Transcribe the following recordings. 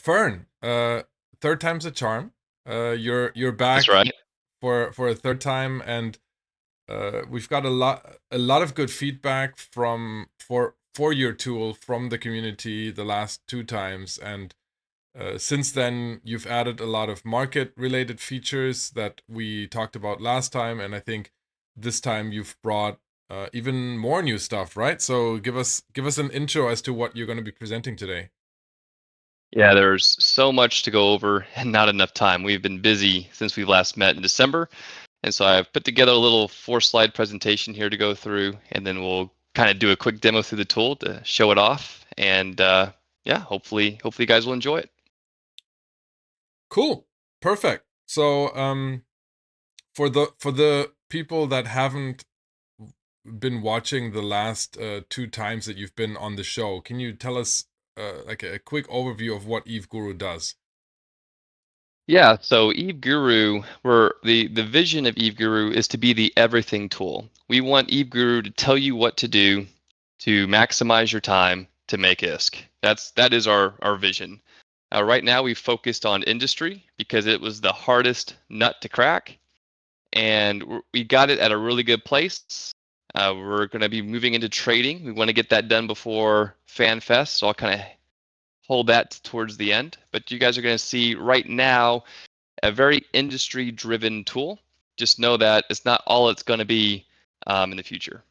Fern, third time's a charm. You're That's back right. for a third time, and we've got a lot of good feedback for your tool from the community the last two times, and since then you've added a lot of market related features that we talked about last time, and I think this time you've brought even more new stuff, right? So give us an intro as to what you're going to be presenting today. Yeah, there's so much to go over and not enough time. We've been busy since we last met in December, and so I've put together a little 4-slide presentation here to go through, and then we'll kind of do a quick demo through the tool to show it off, and yeah, hopefully you guys will enjoy it. Cool. Perfect. So, for the people that haven't been watching the last two times that you've been on the show, can you tell us like a quick overview of what Eve Guru does? Yeah, so Eve Guru, the vision of Eve Guru is to be the everything tool. We want Eve Guru to tell you what to do to maximize your time to make ISK. That is our vision. Right now, we focused on industry because it was the hardest nut to crack, and we got it at a really good place. We're going to be moving into trading. We want to get that done before FanFest, so I'll kind of hold that towards the end. But you guys are going to see right now a very industry-driven tool. Just know that it's not all it's going to be in the future.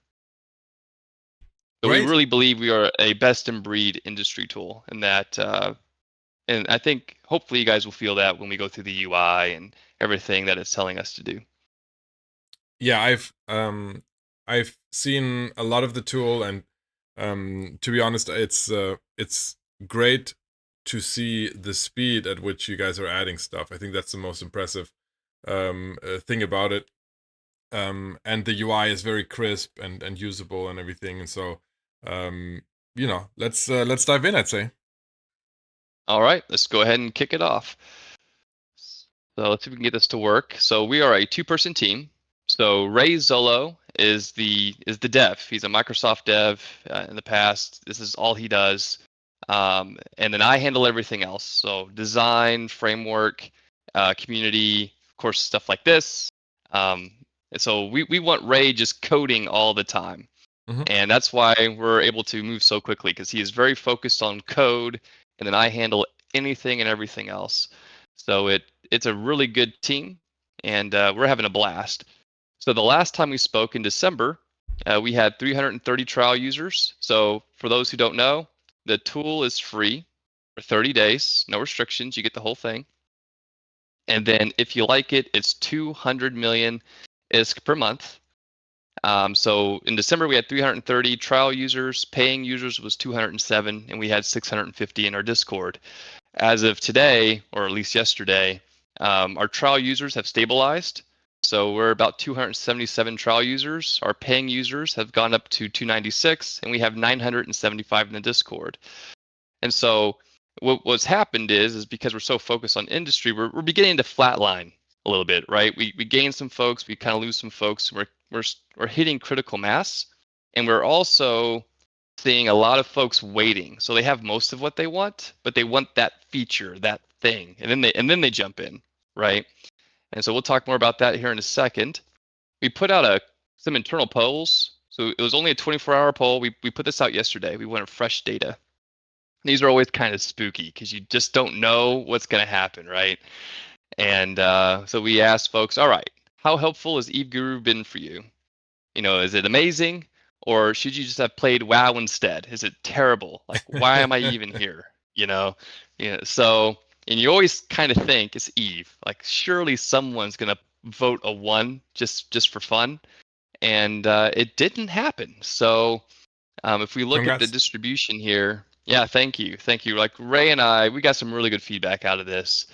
So we Great. really believe we are a best-in-breed industry tool, and and I think hopefully you guys will feel that when we go through the UI and everything that it's telling us to do. Yeah, I've seen a lot of the tool, and to be honest, it's great to see the speed at which you guys are adding stuff. I think that's the most impressive thing about it. And the UI is very crisp and usable and everything. And so, um, let's dive in, I'd say. All right, let's go ahead and kick it off. So let's see if we can get this to work. So we are a two-person team. So Ray Zolo is the dev. He's a Microsoft dev in the past. This is all he does. And then I handle everything else. So design, framework, community, of course, stuff like this. Um, and so we want Ray just coding all the time. Hmm. And that's why we're able to move so quickly because he is very focused on code, and then I handle anything and everything else. So it's a really good team, and we're having a blast. So the last time we spoke in December, we had 330 trial users. So for those who don't know, the tool is free for 30 days, no restrictions. You get the whole thing. And then if you like it, it's 200 million ISK per month. So in December, we had 330 trial users. Paying users was 207, and we had 650 in our Discord. As of today, or at least yesterday, our trial users have stabilized. So we're about 277 trial users. Our paying users have gone up to 296, and we have 975 in the Discord. And so what's happened is because we're so focused on industry, we're beginning to flatline a little bit, right? We gain some folks, we kind of lose some folks. We're hitting critical mass, and we're also seeing a lot of folks waiting. So they have most of what they want, but they want that feature, that thing, and then they jump in, right? And so we'll talk more about that here in a second. We put out some internal polls. So it was only a 24-hour poll. We put this out yesterday. We wanted fresh data. These are always kind of spooky because you just don't know what's going to happen, right? And so we asked folks, all right, how helpful has Eve Guru been for you? Is it amazing, or should you just have played WoW instead? Is it terrible? Like, why am I even here? You know, So, and you always kind of think it's Eve. Like, surely someone's gonna vote a one just for fun, and it didn't happen. So, if we look at the Congrats. distribution here, yeah, thank you. Like Ray and I, we got some really good feedback out of this.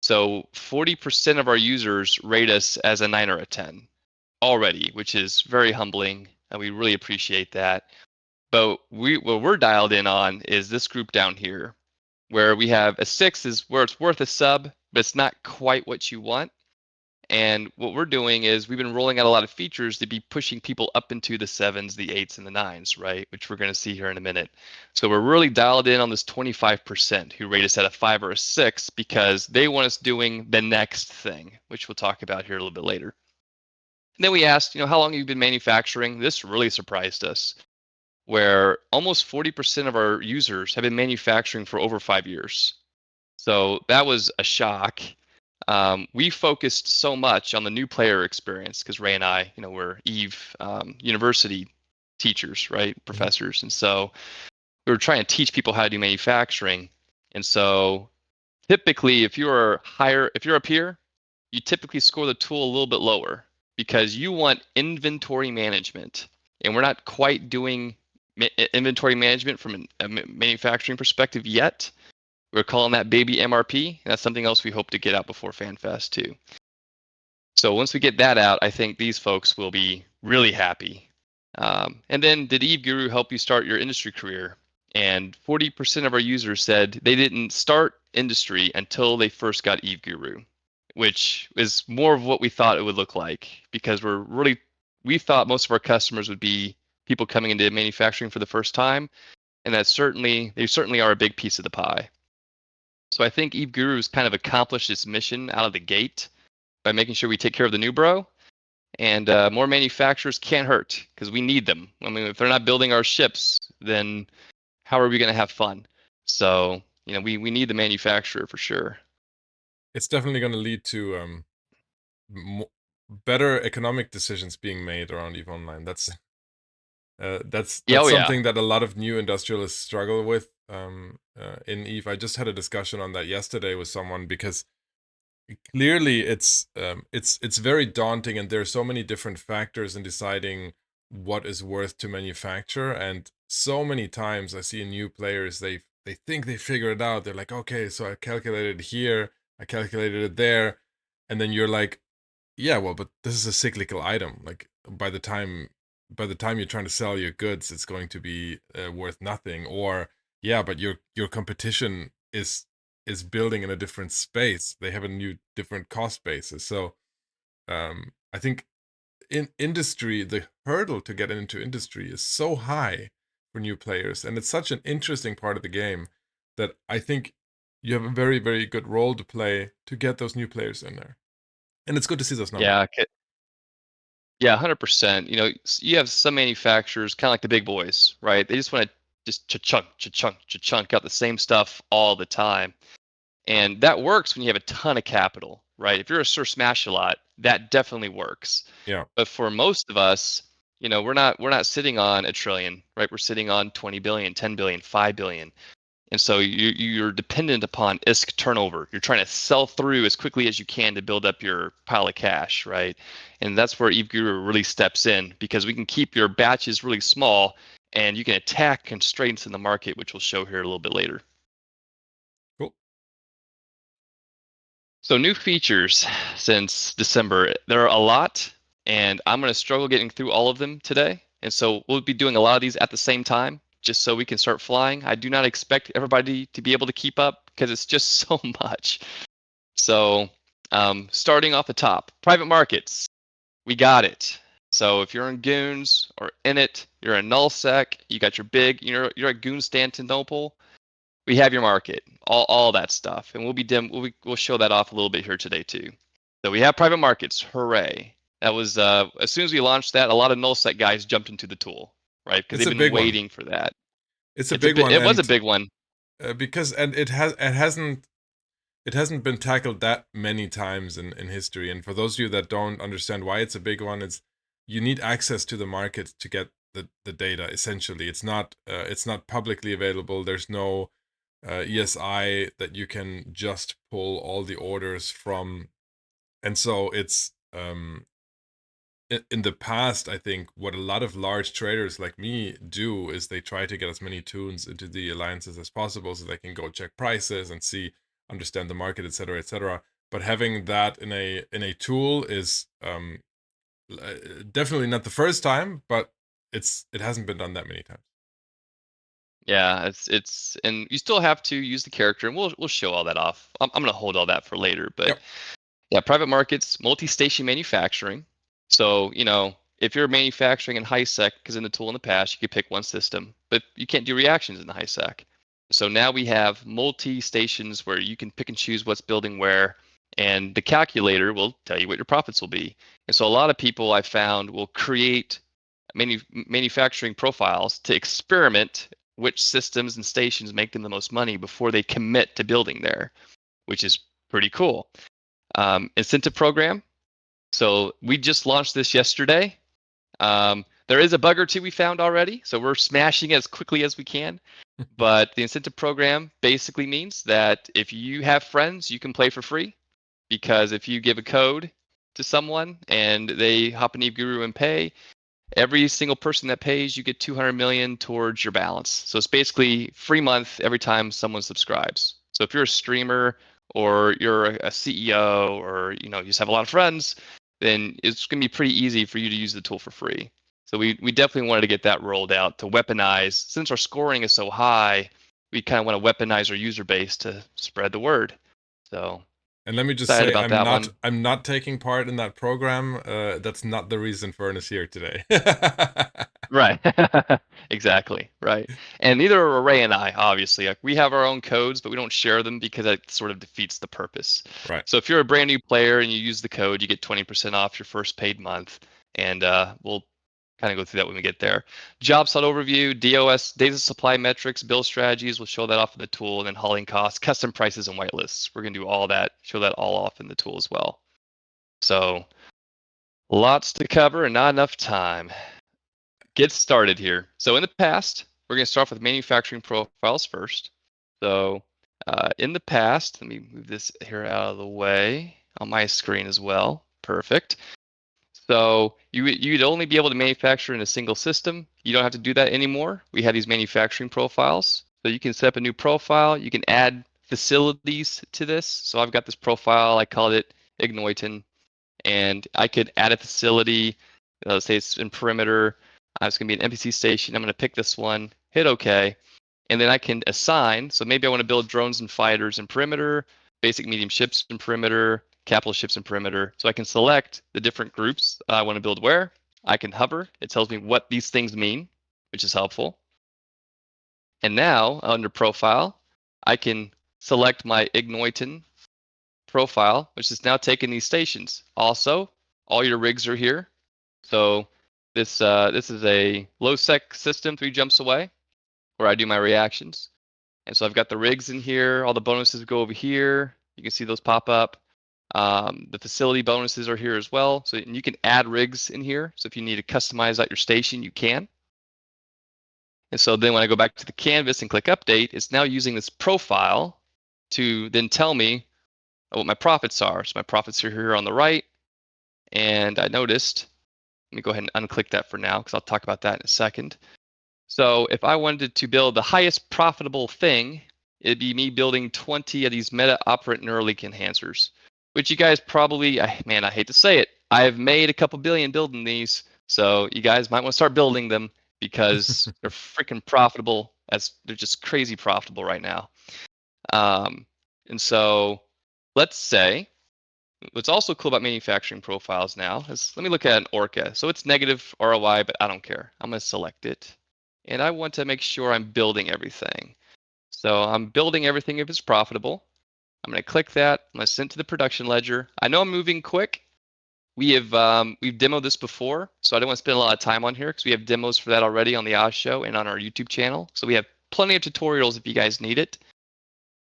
So 40% of our users rate us as a 9 or a 10 already, which is very humbling, and we really appreciate that. But what we're dialed in on is this group down here, where we have a 6 is where it's worth a sub, but it's not quite what you want. And what we're doing is we've been rolling out a lot of features to be pushing people up into the 7s, the 8s, and the 9s, right? Which we're going to see here in a minute. So we're really dialed in on this 25% who rate us at a 5 or a 6 because they want us doing the next thing, which we'll talk about here a little bit later. And then we asked, how long have you been manufacturing? This really surprised us, where almost 40% of our users have been manufacturing for over 5 years. So that was a shock. We focused so much on the new player experience because Ray and I, we're Eve University teachers, right, professors, and so we were trying to teach people how to do manufacturing. And so typically, if you're up here, you typically score the tool a little bit lower because you want inventory management, and we're not quite doing inventory management from a manufacturing perspective yet. We're calling that baby MRP, and that's something else we hope to get out before FanFest too. So once we get that out, I think these folks will be really happy. And then, did Eve Guru help you start your industry career? And 40% of our users said they didn't start industry until they first got Eve Guru, which is more of what we thought it would look like because we thought most of our customers would be people coming into manufacturing for the first time, and they certainly are a big piece of the pie. So I think Eve Guru's kind of accomplished its mission out of the gate by making sure we take care of the new bro. And more manufacturers can't hurt because we need them. I mean, if they're not building our ships, then how are we going to have fun? So, we need the manufacturer for sure. It's definitely going to lead to better economic decisions being made around EVE Online. That's Yeah, oh yeah. something that a lot of new industrialists struggle with in EVE. I just had a discussion on that yesterday with someone because clearly it's very daunting, and there are so many different factors in deciding what is worth to manufacture. And so many times I see new players, they think they figure it out. They're like, okay, so I calculated it here, I calculated it there, and then you're like, yeah, well, but this is a cyclical item. Like by the time you're trying to sell your goods, it's going to be worth nothing. Or yeah, but your competition is building in a different space. They have a new different cost basis. So I think in industry, the hurdle to get into industry is so high for new players, and it's such an interesting part of the game that I think you have a very, very good role to play to get those new players in there. And it's good to see those numbers. Yeah, yeah, 100%. You have some manufacturers, kind of like the big boys, right? They just want to just cha-chunk out the same stuff all the time. And that works when you have a ton of capital, right? If you're a Sir Smash-a-Lot, that definitely works. Yeah. But for most of us, we're not sitting on a trillion, right? We're sitting on 20 billion, 10 billion, 5 billion. And so you're dependent upon ISK turnover. You're trying to sell through as quickly as you can to build up your pile of cash, right? And that's where Eve Guru really steps in because we can keep your batches really small and you can attack constraints in the market, which we'll show here a little bit later. Cool. So new features since December. There are a lot, and I'm going to struggle getting through all of them today. And so we'll be doing a lot of these at the same time, just so we can start flying. I do not expect everybody to be able to keep up because it's just so much. So starting off the top, private markets, we got it. So if you're in Goons or in it, you're a nullsec, you got your big, you're at Constantinople, we have your market, all that stuff, and we'll show that off a little bit here today too. So we have private markets, hooray! That was as soon as we launched that, a lot of nullsec guys jumped into the tool, right? Because they've been waiting for that. It's a big one. It was a big one because it hasn't been tackled that many times in history. And for those of you that don't understand why it's a big one, it's you need access to the market to get the data. Essentially, it's not publicly available. There's no ESI that you can just pull all the orders from, and so it's in the past, I think what a lot of large traders like me do is they try to get as many tunes into the alliances as possible so they can go check prices and understand the market, etc., etc. But having that in a tool is definitely not the first time, but it hasn't been done that many times. Yeah, it's and you still have to use the character, and we'll show all that off. I'm gonna hold all that for later, but Yep. Yeah, private markets, multi-station manufacturing. So, if you're manufacturing in HiSec, because in the tool in the past, you could pick one system, but you can't do reactions in the HiSec. So now we have multi-stations where you can pick and choose what's building where, and the calculator will tell you what your profits will be. And so a lot of people I found will create manufacturing profiles to experiment which systems and stations make them the most money before they commit to building there, which is pretty cool. Incentive program. So we just launched this yesterday. There is a bug or two we found already, so we're smashing it as quickly as we can. But the incentive program basically means that if you have friends, you can play for free. Because if you give a code to someone and they hop in Guru and pay, every single person that pays, you get 200 million towards your balance. So it's basically free month every time someone subscribes. So if you're a streamer or you're a CEO or you just have a lot of friends, then it's going to be pretty easy for you to use the tool for free. So we definitely wanted to get that rolled out to weaponize. Since our scoring is so high, we kind of want to weaponize our user base to spread the word. So And let me just excited say, about that one. I'm not taking part in that program. That's not the reason Fern is here today. Right. Exactly. Right. And neither are Ray and I, obviously. Like, we have our own codes, but we don't share them because that sort of defeats the purpose. Right. So if you're a brand new player and you use the code, you get 20% off your first paid month. And we'll kind of go through that when we get there. Job site overview, DOS, data supply metrics, build strategies. We'll show that off in the tool, and then hauling costs, custom prices, and whitelists. We're going to do all that, show that all off in the tool as well. So lots to cover and not enough time. Get started here. So in the past, we're going to start off with manufacturing profiles first. So in the past, let me move this here out of the way on my screen as well. Perfect. So you'd only be able to manufacture in a single system. You don't have to do that anymore. We have these manufacturing profiles. So you can set up a new profile. You can add facilities to this. So I've got this profile. I called it Ignoiton. And I could add a facility. Let's say it's in perimeter. It's going to be an NPC station. I'm going to pick this one, hit OK, and then I can assign. So maybe I want to build drones and fighters in perimeter, basic medium ships in perimeter, capital ships in perimeter. So I can select the different groups I want to build where. I can hover. It tells me what these things mean, which is helpful. And now under profile, I can select my Ignoiton profile, which is now taking these stations. Also, all your rigs are here. So this is a low sec system 3 jumps away where I do my reactions. And so I've got the rigs in here. All the bonuses go over here. You can see those pop up. The facility bonuses are here as well. So you can add rigs in here. So if you need to customize out your station, you can. And so then when I go back to the canvas and click update, it's now using this profile to then tell me what my profits are. So my profits are here on the right. And I noticed, let me go ahead and unclick that for now because I'll talk about that in a second. So if I wanted to build the highest profitable thing, it'd be me building 20 of these meta operant Neuralink enhancers, which you guys probably, man, I hate to say it, I've made a couple billion building these. So you guys might want to start building them because they're freaking profitable. They're just crazy profitable right now. And so let's say what's also cool about manufacturing profiles now is, let me look at an Orca. So it's negative ROI, but I don't care. I'm going to select it. And I want to make sure I'm building everything. So I'm building everything if it's profitable. I'm going to click that. I'm going to send it to the production ledger. I know I'm moving quick. We've demoed this before, so I don't want to spend a lot of time on here because we have demos for that already on the Oz Show and on our YouTube channel. So we have plenty of tutorials if you guys need it.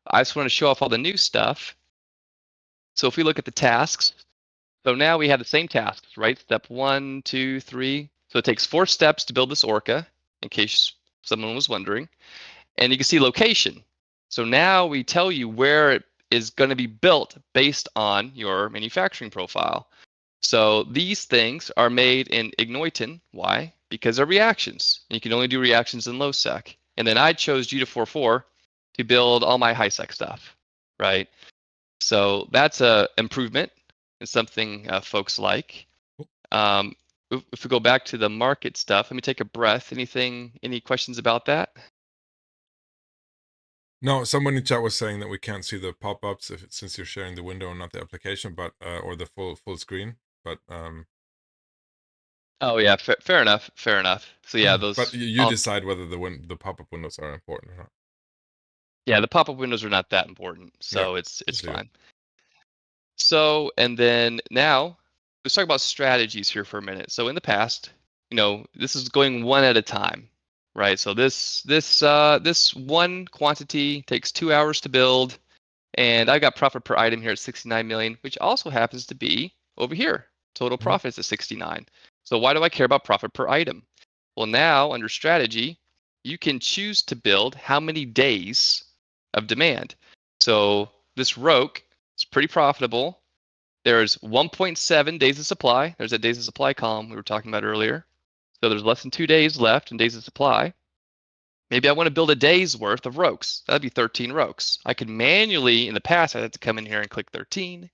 I just want to show off all the new stuff. So if we look at the tasks, so now we have the same tasks, right? Step 1, 2, 3. So it takes 4 steps to build this Orca, in case someone was wondering. And you can see location. So now we tell you where it is going to be built based on your manufacturing profile. So these things are made in Ignoiton. Why? Because they're reactions. And you can only do reactions in low sec. And then I chose G244 to build all my high sec stuff, right? So that's a improvement and something folks like. If we go back to the market stuff, let me take a breath. Any questions about that? No, someone in chat was saying that we can't see the pop-ups since you're sharing the window and not the application, but or the full screen. But Oh yeah, fair enough. Fair enough. So yeah, but those. you decide whether the pop-up windows are important or not. Yeah, the pop-up windows are not that important, Yeah, so it's just leave it. fine. So, and then now let's talk about strategies here for a minute. So in the past, this is going one at a time, right? So this one quantity takes 2 hours to build, and I got profit per item here at 69 million, which also happens to be over here. Total Mhm. profits at 69. So why do I care about profit per item? Well, now under strategy, you can choose to build how many days of demand. So this Roke is pretty profitable. There's 1.7 days of supply. There's that days of supply column we were talking about earlier. So there's less than 2 days left in days of supply. Maybe I want to build a day's worth of Rokes. That'd be 13 Rokes. I could manually, in the past, I had to come in here and click 13.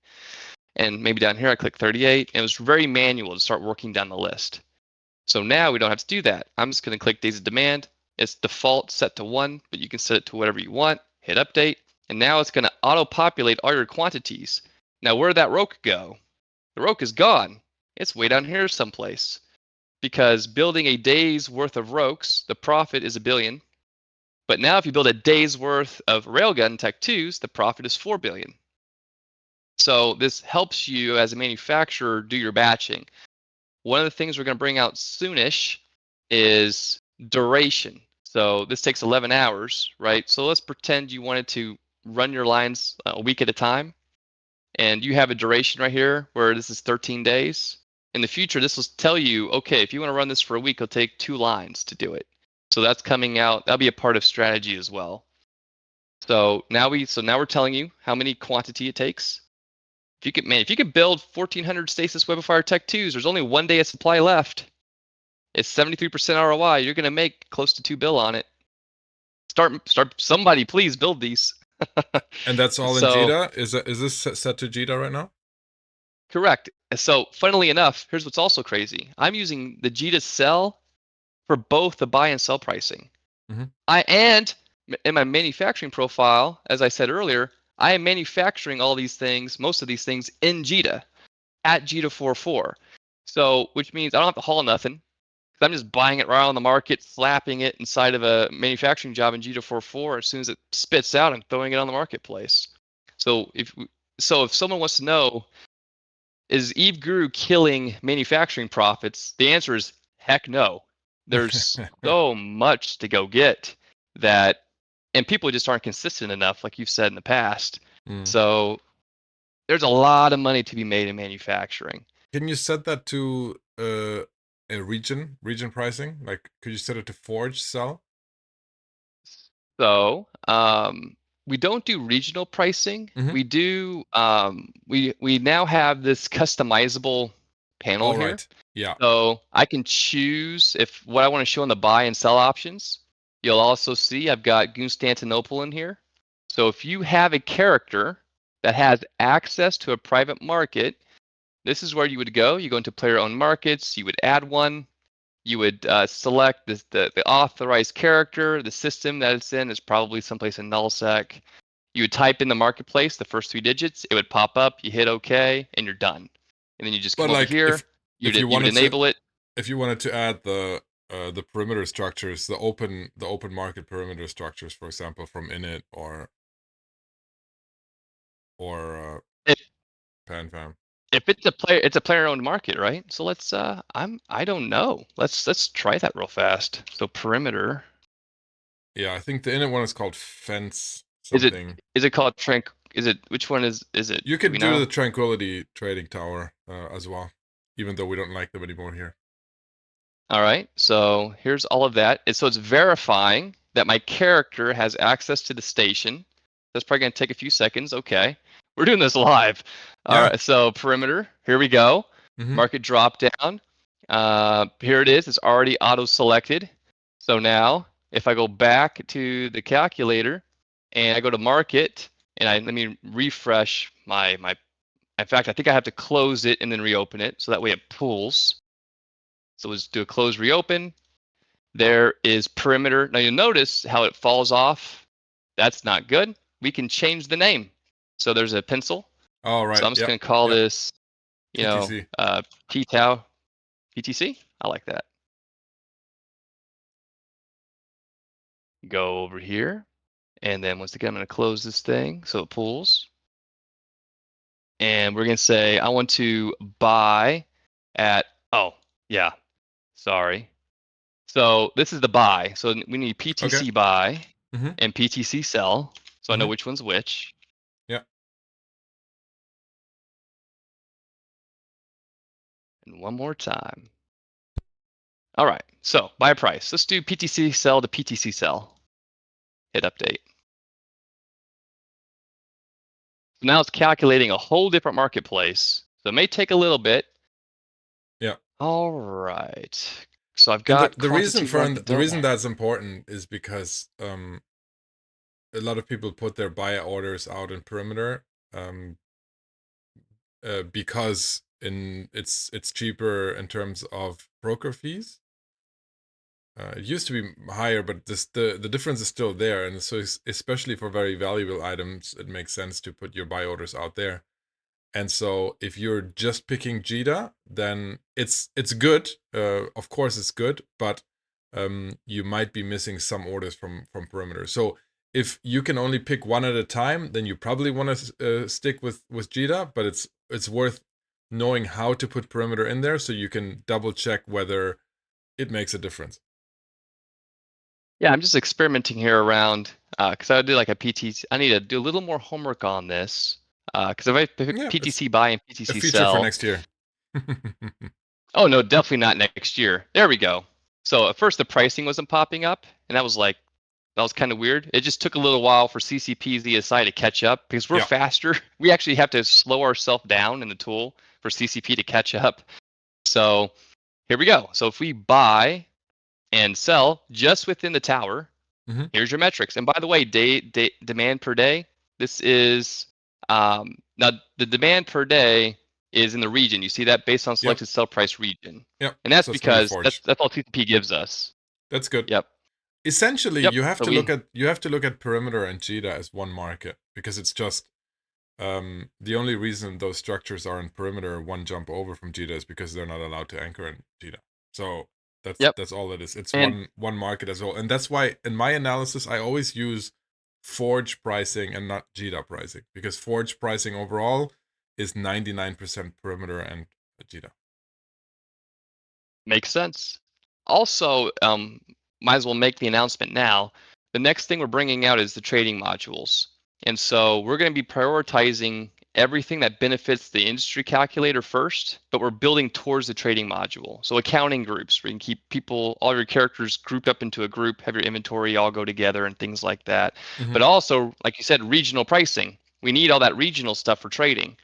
And maybe down here I click 38. And it was very manual to start working down the list. So now we don't have to do that. I'm just going to click days of demand. It's default set to 1, but you can set it to whatever you want. Hit update. And now it's going to auto-populate all your quantities. Now where'd that Roke go? The Roke is gone. It's way down here someplace. Because building a day's worth of Rokes, the profit is 1 billion. But now if you build a day's worth of Railgun Tech 2s, the profit is 4 billion. So this helps you as a manufacturer do your batching. One of the things we're going to bring out soonish is duration. So this takes 11 hours, right? So let's pretend you wanted to run your lines a week at a time, and you have a duration right here where this is 13 days. In the future, this will tell you, okay, if you want to run this for a week, it'll take 2 lines to do it. So that's coming out. That'll be a part of strategy as well. So now we're telling you how many quantity it takes. If you could build 1,400 Stasis Webfire Tech 2s, there's only 1 day of supply left. It's 73% ROI. You're gonna make close to 2 bill on it. Start. Somebody please build these. And that's all in So JITA? Is this set to JITA right now? correct. So funnily enough, here's what's also crazy. I'm using the JITA sell for both the buy and sell pricing. Mhm. And in my manufacturing profile, as I said earlier, I am manufacturing all these things, most of these things in JITA at JITA 4.4. So which means I don't have to haul nothing. I'm just buying it right on the market, slapping it inside of a manufacturing job in JITA 4.4. As soon as it spits out, I'm throwing it on the marketplace. So if someone wants to know, is Eve Guru killing manufacturing profits? The answer is heck no. There's so much to go get that, and people just aren't consistent enough, like you've said in the past. Mm. So there's a lot of money to be made in manufacturing. Can you set that to a region pricing? Like, could you set it to forge sell? So we don't do regional pricing. Mhm. We do. We now have this customizable panel All here, right. Yeah. so I can choose if what I want to show in the buy and sell options. You'll also see I've got Constantinople in here. So if you have a character that has access to a private market, this is where you would go. You go into player-owned markets. You would add one. You would select the authorized character. The system that it's in is probably someplace in nullsec. You would type in the marketplace, the first 3 digits. It would pop up. You hit OK, and you're done. And then you just But come over like here. if you You would wanted to enable it. add the perimeter structures, the open market perimeter structures, for example, from init or If PanFam. if it's a player-owned market, right? So let's I don't know. Let's try that real fast. So perimeter. Yeah, I think the init one is called fence Is it something. is it called Trank? Is it which one is it? You Do could we do know? the Tranquility Trading Tower as well, even though we don't like them anymore here. All right, so here's all of that. So it's verifying that my character has access to the station. That's probably going to take a few seconds. Okay, we're doing this live. All Yeah. right, so perimeter, here we go. Mm-hmm. Market drop down. Here it is. It's already auto selected. So now if I go back to the calculator and I go to market and let me refresh my, in fact, I think I have to close it and then reopen it. So that way it pulls. So let's do a close reopen. There is perimeter. Now you'll notice how it falls off That's not good. We can change the name. So there's a pencil. Oh, right. So I'm just Yep. going to call Yep. this, PTC. P-Tau PTC. I like that. Go over here. And then once again, I'm going to close this thing so it pulls. And we're going to say, I want to buy at, oh, yeah, sorry. So this is the buy. So we need PTC Okay. buy Mm-hmm. and PTC sell. So I know Mm-hmm. which one's which. Yeah. And one more time. All right. So buy a price. Let's do PTC sell to PTC sell. Hit update. Now it's calculating a whole different marketplace. So it may take a little bit. Yeah. All right. So I've And got the reason quantity for market the done. reason that's important is because a lot of people put their buy orders out in Perimeter um because it's cheaper in terms of broker fees. It used to be higher, but the difference is still there, and so especially for very valuable items, it makes sense to put your buy orders out there. And so if you're just picking JITA, then it's good. Of course, it's good, but you might be missing some orders from Perimeter. So if you can only pick one at a time, then you probably want to stick with JITA, but it's worth knowing how to put Perimeter in there so you can double check whether it makes a difference. Yeah, I'm just experimenting here around because I did like a PTC. I need to do a little more homework on this because if I pick Yeah, it's PTC buy and a PTC feature for sell. next year. Oh no, definitely not next year. There we go. So at first the pricing wasn't popping up, and that was kind of weird. It just took a little while for CCP ZSI to catch up because we're Yeah. faster. We actually have to slow ourselves down in the tool for CCP to catch up. So here we go. So if we buy and sell just within the tower, Mhm. here's your metrics. And by the way, demand per day. This is now the demand per day is in the region. You see that based on Yep. selected sell price region, Yep. and that's So it's for the because forge. that's all TCP gives us. That's good. Yep. Essentially, Yep. you have So to look at Perimeter and JITA as one market because it's just the only reason those structures are in Perimeter one jump over from JITA is because they're not allowed to anchor in JITA. So yep. that's all it is. It's And one market as well, and that's why in my analysis I always use Forge pricing and not JITA pricing because Forge pricing overall is 99% Perimeter and JITA. makes sense. Also, might as well make the announcement now. The next thing we're bringing out is the trading modules. And so we're going to be prioritizing everything that benefits the industry calculator first, but we're building towards the trading module. So accounting groups, where you can keep people, all your characters grouped up into a group, have your inventory all go together and things like that. Mm-hmm. But also, like you said, regional pricing. We need all that regional stuff for trading.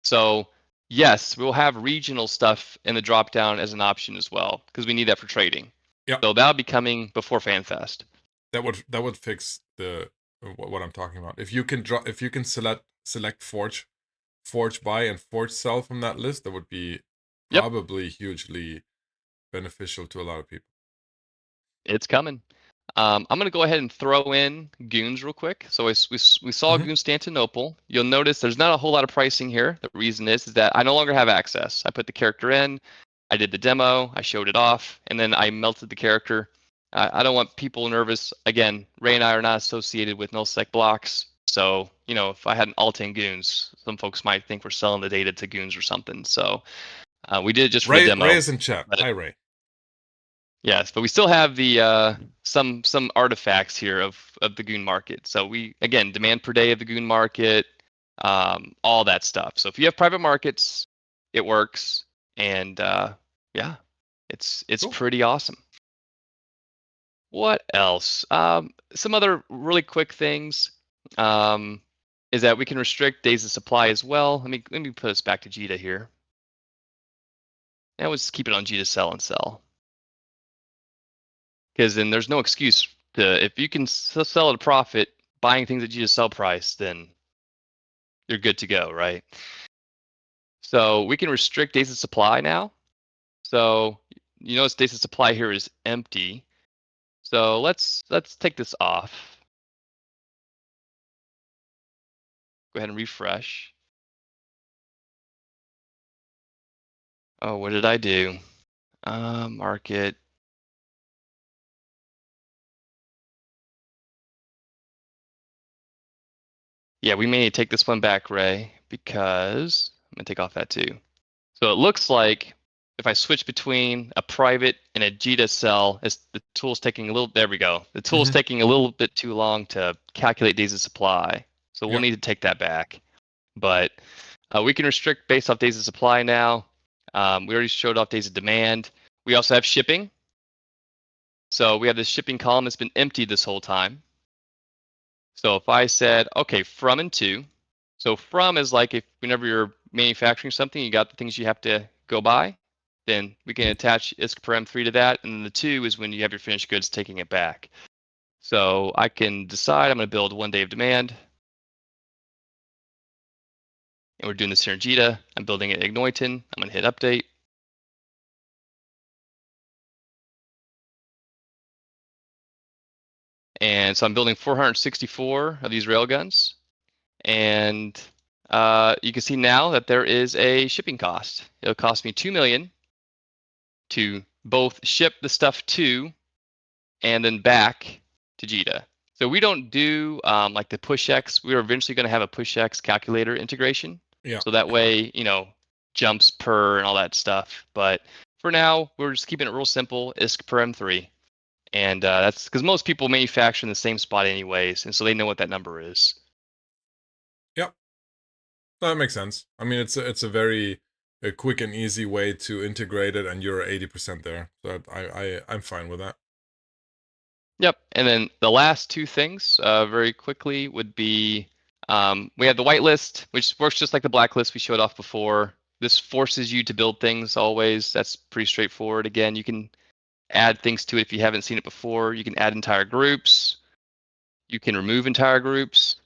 So yes, we'll have regional stuff in the drop down as an option as well, because we need that for trading. Yeah. So that'll be coming before FanFest. That would fix the what I'm talking about. If you can select Forge buy and Forge sell from that list, that would be Yep, probably hugely beneficial to a lot of people. it's coming. I'm going to go ahead and throw in Goons real quick. So we saw Mm-hmm. Goonstantinopple. You'll notice there's not a whole lot of pricing here. The reason is that I no longer have access. I put the character in, I did the demo, I showed it off, and then I melted the character. I don't want people nervous. Again, Ray and I are not associated with nullsec blocks. So, if I had an alt in Goons, some folks might think we're selling the data to Goons or something. So we did it just for the Ray demo. is in chat. But Hi, Ray. yes, but we still have the some artifacts here of the Goon market. So we again demand per day of the Goon market, all that stuff. So if you have private markets, it works, and yeah, it's Cool. pretty awesome. What else? Some other really quick things um, is that we can restrict days of supply as well. Let me put us back to JITA here. And we'll just keep it on JITA sell and sell. Because then there's no excuse to, if you can sell at a profit, buying things at JITA sell price, then you're good to go, right? So we can restrict days of supply now. So you notice days of supply here is empty. So let's take this off. Go ahead and refresh. Oh, what did I do? Market. Yeah, we may need to take this one back, Ray, because I'm gonna take off that too. So it looks like if I switch between a private and a JITA cell, the tool's taking a little. There we go. The tool's taking a little bit too long to calculate days of supply. So we'll Yep. need to take that back. But we can restrict based off days of supply now. We already showed off days of demand. We also have shipping. So we have this shipping column that's been empty this whole time. So if I said, okay, from and to, so from is like if whenever you're manufacturing something, you got the things you have to go by, then we can attach ISK per M3 to that. And then the to is when you have your finished goods taking it back. So I can decide I'm going to build 1 day of demand. And we're doing this here in JITA. I'm building it in Igniton. I'm going to hit update. And so I'm building 464 of these railguns. And you can see now that there is a shipping cost. It'll cost me $2 million to both ship the stuff to and then back to JITA. So we don't do like the PushX. We're eventually going to have a PushX calculator integration. Yeah. So that way, jumps per and all that stuff. But for now, we're just keeping it real simple, ISK per M3. And that's because most people manufacture in the same spot anyways. And so they know what that number is. Yep. That makes sense. I mean, it's a very quick and easy way to integrate it, and you're 80% there. So I'm fine with that. Yep. And then the last two things very quickly would be we have the whitelist, which works just like the blacklist we showed off before. This forces you to build things always. That's pretty straightforward. Again, you can add things to it if you haven't seen it before. You can add entire groups. You can remove entire groups.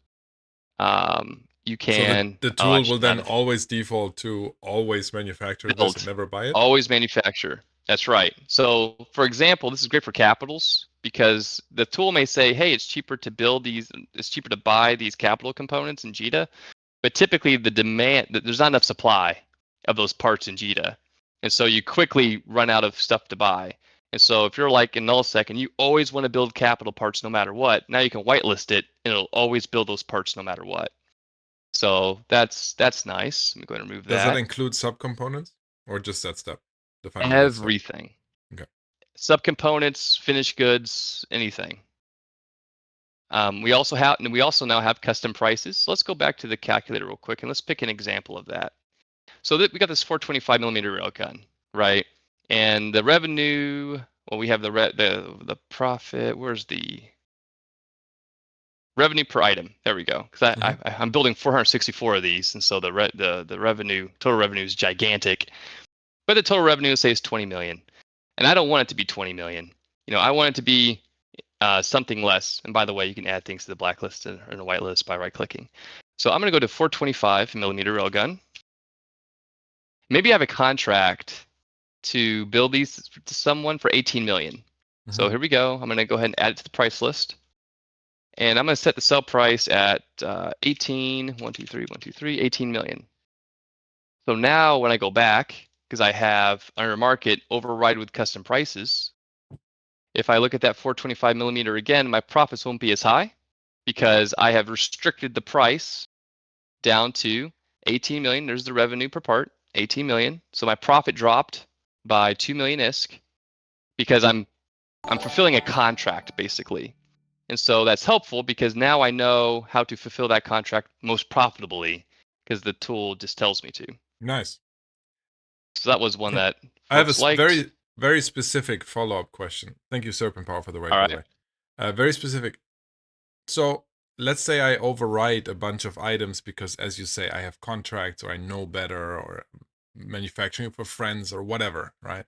You can. So the tool will then always default to always manufacture this and never buy it? Always manufacture. That's right. So for example, this is great for capitals because the tool may say, hey, it's cheaper to build these, it's cheaper to buy these capital components in JITA, but typically the demand, there's not enough supply of those parts in JITA. And so you quickly run out of stuff to buy. And so if you're like in nullsec and you always want to build capital parts no matter what, now you can whitelist it and it'll always build those parts no matter what. So that's nice. Let me go ahead and remove that. Does that include subcomponents or just that step? Everything. Okay. Subcomponents, finished goods, anything. We also now have custom prices. So let's go back to the calculator real quick and let's pick an example of that. So we got this 425 millimeter railgun, right? And the revenue, well, we have the profit. Where's the revenue per item? There we go. Because I'm building 464 of these, and so the revenue, total revenue is gigantic. But the total revenue, say, is 20 million, and I don't want it to be 20 million. I want it to be something less. And by the way, you can add things to the blacklist and the whitelist by right-clicking. So I'm going to go to 425 millimeter railgun. Maybe I have a contract to build these to someone for 18 million. So here we go. I'm going to go ahead and add it to the price list. And I'm going to set the sell price at 18 million. So now when I go back, because I have under market override with custom prices, if I look at that 425 millimeter again, my profits won't be as high because I have restricted the price down to 18 million. There's the revenue per part, 18 million. So my profit dropped by 2 million ISK because I'm fulfilling a contract basically. And so that's helpful because now I know how to fulfill that contract most profitably because the tool just tells me to. Nice. So that was one that I have a very, very specific follow-up question. Thank you, Serpent Power, for the right. By the way. Very specific. So let's say I overwrite a bunch of items because, as you say, I have contracts or I know better or manufacturing for friends or whatever, right?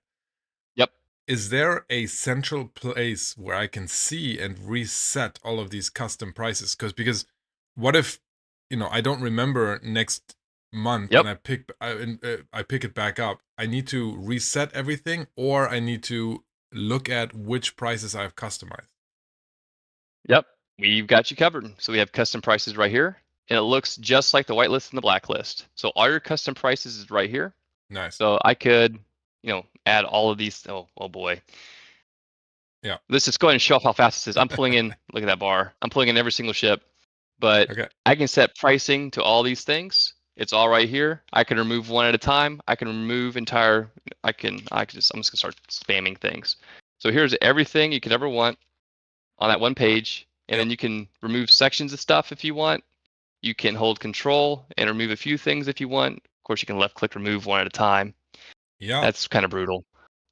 Yep. Is there a central place where I can see and reset all of these custom prices? Because what if, I don't remember next month when I pick it back up, I need to reset everything or I need to look at which prices I've customized. Yep. We've got you covered. So we have custom prices right here. and it looks just like the whitelist and the blacklist. So all your custom prices is right here. Nice. So I could, add all of these. Oh boy. Yeah. Let's just go ahead and show off how fast this is. I'm pulling in, look at that bar. I'm pulling in every single ship, but Okay. I can set pricing to all these things. It's all right here. I can remove one at a time. I can remove entire, I'm just gonna start spamming things. So here's everything you could ever want on that one page. And then you can remove sections of stuff if you want. You can hold control and remove a few things if you want. Of course, you can left click remove one at a time. Yeah. That's kind of brutal.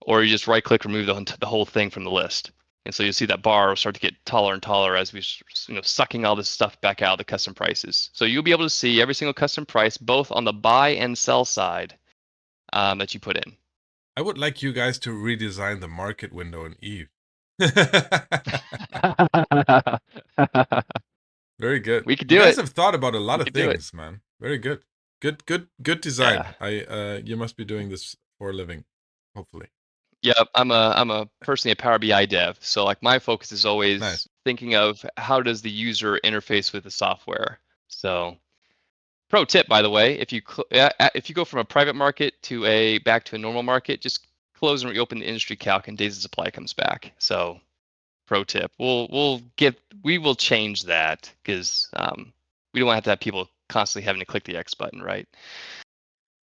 Or you just right click remove the whole thing from the list. And so you see that bar will start to get taller and taller as we, sucking all this stuff back out of the custom prices. So you'll be able to see every single custom price, both on the buy and sell side, that you put in. I would like you guys to redesign the market window in Eve. Very good. We could You do guys it. have thought about a lot We of could do it. things, man. Very good. Good design. Yeah. You must be doing this for a living, hopefully. Yeah, I'm personally a Power BI dev, so like my focus is always Nice. thinking of how does the user interface with the software. So, pro tip, by the way, if you go from a private market to back to a normal market, just close and reopen the industry calc, and days of supply comes back. So, pro tip, we will change that because we don't want to have people constantly having to click the X button, right?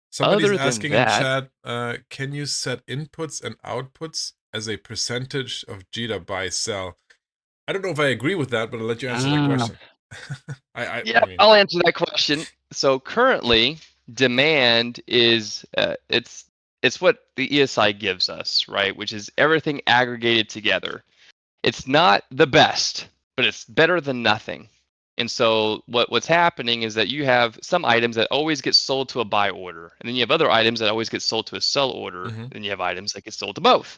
Somebody's Other than asking in that, chat, can you set inputs and outputs as a percentage of JITA by cell? I don't know if I agree with that, but I'll let you answer that question. Yeah, I mean, I'll answer that question. So currently, demand is it's what the ESI gives us, right? Which is everything aggregated together. It's not the best, but it's better than nothing. And so what's happening is that you have some items that always get sold to a buy order, and then you have other items that always get sold to a sell order, Mhm. and you have items that get sold to both.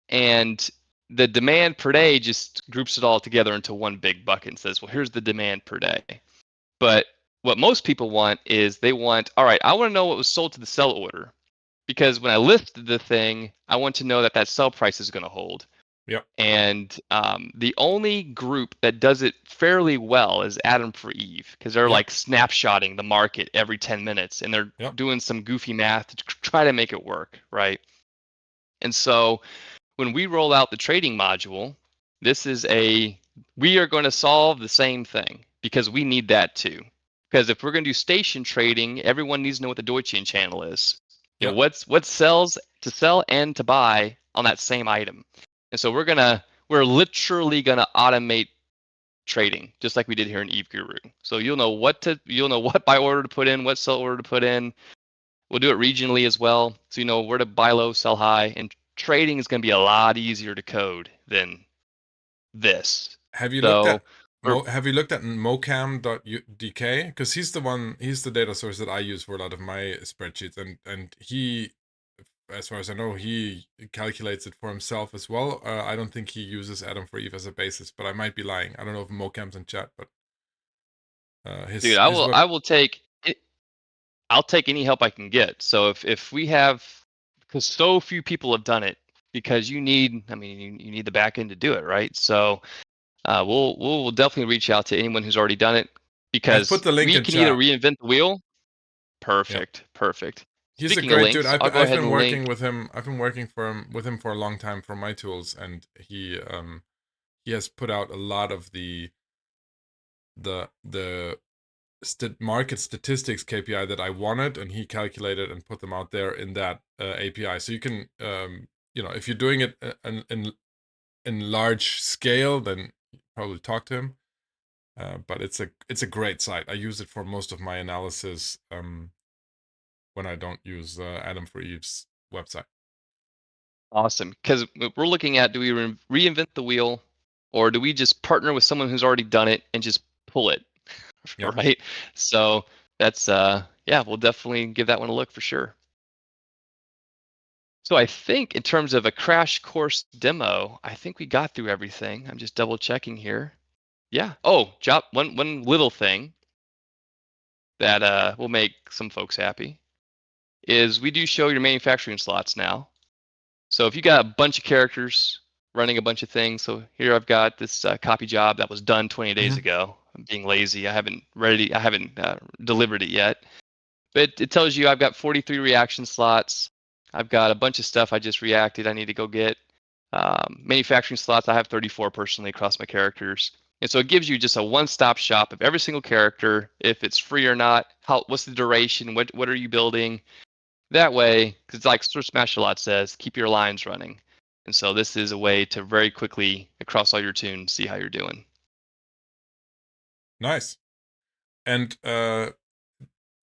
And the demand per day just groups it all together into one big bucket and says, well, here's the demand per day. But what most people want is they want, all right, I want to know what was sold to the sell order, because when I list the thing, I want to know that that sell price is going to hold. Yep. And the only group that does it fairly well is Adam for Eve, because they're like snapshotting the market every 10 minutes and they're doing some goofy math to try to make it work, right? And so when we roll out the trading module, we are going to solve the same thing because we need that too. Because if we're going to do station trading, everyone needs to know what the Deutschian channel is. You know, what sells to sell and to buy on that same item. And so we're literally gonna automate trading just like we did here in Eve Guru. So you'll know what buy order to put in, what sell order to put in. We'll do it regionally as well, so you know where to buy low, sell high, and trading is going to be a lot easier to code than this. Have you So looked at mocam.dk? Because he's the data source that I use for a lot of my spreadsheets, and he, as far as I know, he calculates it for himself as well. I don't think he uses Adam for Eve as a basis, but I might be lying. I don't know if mocam's in chat, but dude, I'll take any help I can get. So if we have, because so few people have done it, because you need the back end to do it, right? So we'll definitely reach out to anyone who's already done it, because put the link we in can chat. either reinvent the wheel. Perfect. He's Speaking a great of links, dude. I'll go I've ahead been and working link. with him. I've been working with him for a long time for my tools, and he has put out a lot of the market statistics KPI that I wanted, and he calculated and put them out there in that API. So you can, if you're doing it in large scale, then probably talk to him. But it's a great site. I use it for most of my analysis when I don't use Adam for Eve's website. Awesome, because we're looking at, do we reinvent the wheel, or do we just partner with someone who's already done it and just pull it, right? So that's we'll definitely give that one a look for sure. So I think in terms of a crash course demo, I think we got through everything. I'm just double checking here. Yeah. Oh, one little thing that will make some folks happy is we do show your manufacturing slots now. So if you got a bunch of characters running a bunch of things, so here I've got this copy job that was done 20 days ago. being lazy. I haven't delivered it yet. But it tells you I've got 43 reaction slots. I've got a bunch of stuff I just reacted I need to go get. Manufacturing slots, I have 34 personally across my characters. And so it gives you just a one-stop shop of every single character, if it's free or not, what's the duration, what are you building. That way, because like Sir Smash a lot says, keep your lines running. And so this is a way to very quickly, across all your tunes, see how you're doing. Nice. And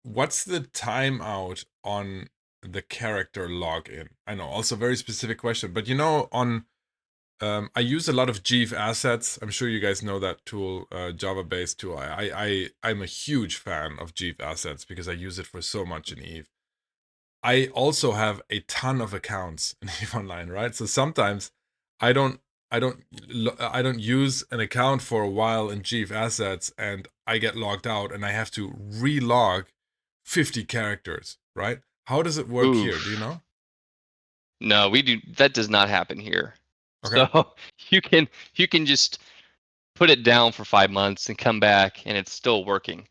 what's the timeout on the character login? I know, also very specific question, but on I use a lot of Jeev assets. I'm sure you guys know that tool, Java-based tool. I'm a huge fan of Jeev assets because I use it for so much in Eve. I also have a ton of accounts in Eve Online, right? So sometimes I don't use an account for a while in Jeev assets, and I get logged out, and I have to relog 50 characters, right? How does it work here? Do you Oof. know? No, we do. That does not happen here. Okay. So you can just put it down for 5 months and come back, and it's still working.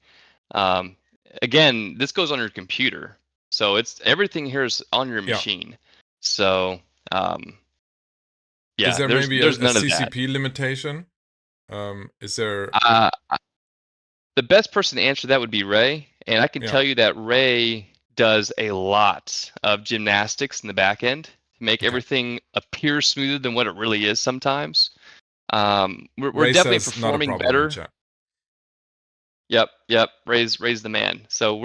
Um, Again, this goes on your computer, so it's everything here is on your Yeah. machine. So Is yeah, there there's maybe there's a none of that. CCP limitation? Is there? Uh, the best person to answer that would be Ray, and I can Yeah. tell you that Ray does a lot of gymnastics in the back end to make Okay. everything appear smoother than what it really is sometimes. We're Ray definitely says not a performing problem in better. chat. Yep. Ray's the man. So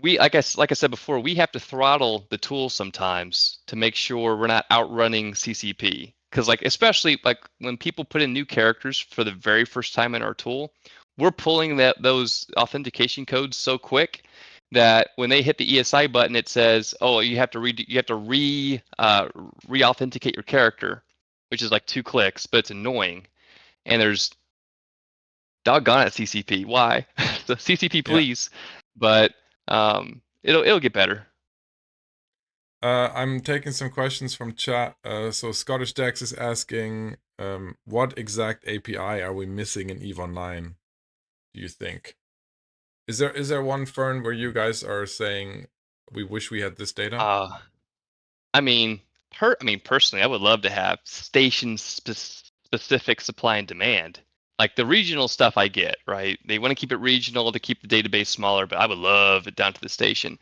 we like I said before, we have to throttle the tool sometimes to make sure we're not outrunning CCP. Because like especially like when people put in new characters for the very first time in our tool, we're pulling those authentication codes so quick that when they hit the ESI button, it says, "Oh, you have to re-authenticate your character," which is like 2 clicks, but it's annoying. And there's doggone it, CCP. Why? So CCP, Yeah. please. But it'll get better. I'm taking some questions from chat. So Scottish Dex is asking, what exact API are we missing in Eve Online? Do you think? Is there one Fern where you guys are saying we wish we had this data? I mean, personally, I would love to have specific supply and demand. Like the regional stuff, I get right. They want to keep it regional to keep the database smaller, but I would love it down to the station.